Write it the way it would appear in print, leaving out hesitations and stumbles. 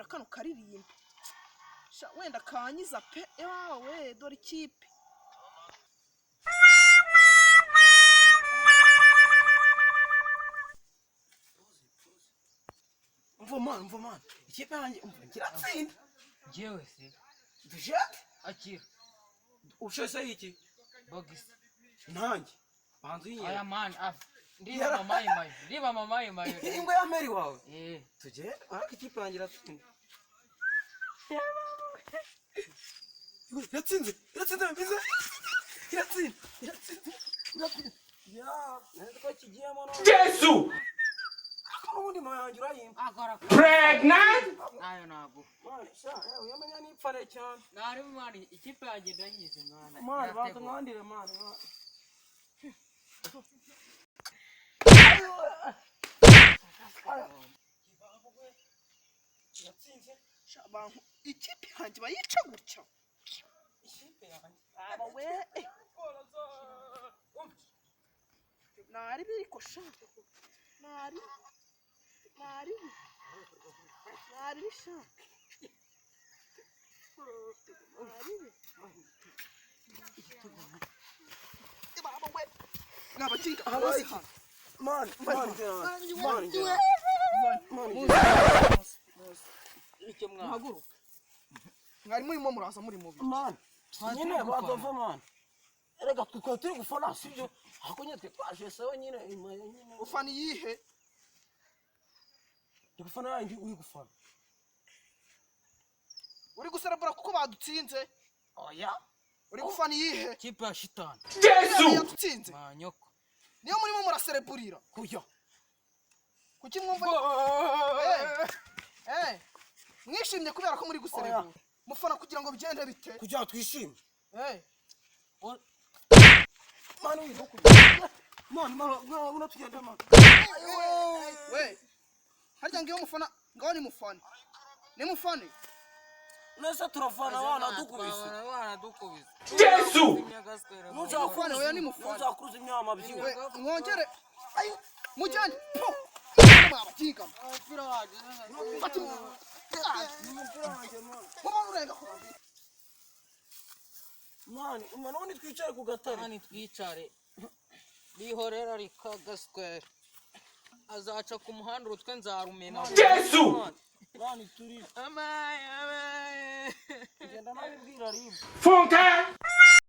kano karirimba wenda kanyiza pe yawe dore ikipe mvoma ikipe yanjye kiratsinda jewe se duje akira ushese iki bogis nanjye banzu yiye aya man ndiba mamaye mayo ingo ya Mary wawe tuje ariko ikipe yanjye iratsinda iratsinze bize iratsinze ya neza ko kigiyemo no Jesu ubundi mayanjye urayimba agora pregnant ayo nago mwana sha uyamenya nipfare cyane nari mwana ikipe yanjye ndayize mwana mwana bakamwandire mwana yatsinze shabantu ikipe yanjye bayica gutya ikipe yanjye aba we nari biriko shaka nari bishaka baba we nabakinga abazi man icyo mwana haguru mwari murimo muraza muri mubi man nyine badova man erega twiko turi gufana sibyo hakonye twaje sawa nyine ufana yihe gufana yanjye uri gufana uri guserebura kuko badutsinze oya uri gufana yihe kipe ya shitani Jesu yatutsinze manyoko niyo murimo murasereburira kuya kuki mwumva mwishimye kubera ko muri guserebura mufana kugira ngo bigende bite kugira twishime manu widuku manu unatugenda manu we harya ngiyo mufana ngaho ni mufane nese turafana wana dukubise Jesu muzafana oya ni mufane muzakuruza imyama byiwe mwongere ayo mujyane po mwabakinga umupira waje bati umupira wanjye mwana urenga ko mwana umuntu twicare ku gatare mwana twicare bihorera rikagaswera azaca ku muhanda urutwe nzarumena Jesu mwana turi amaye ngenda nabibwira rimwe Funka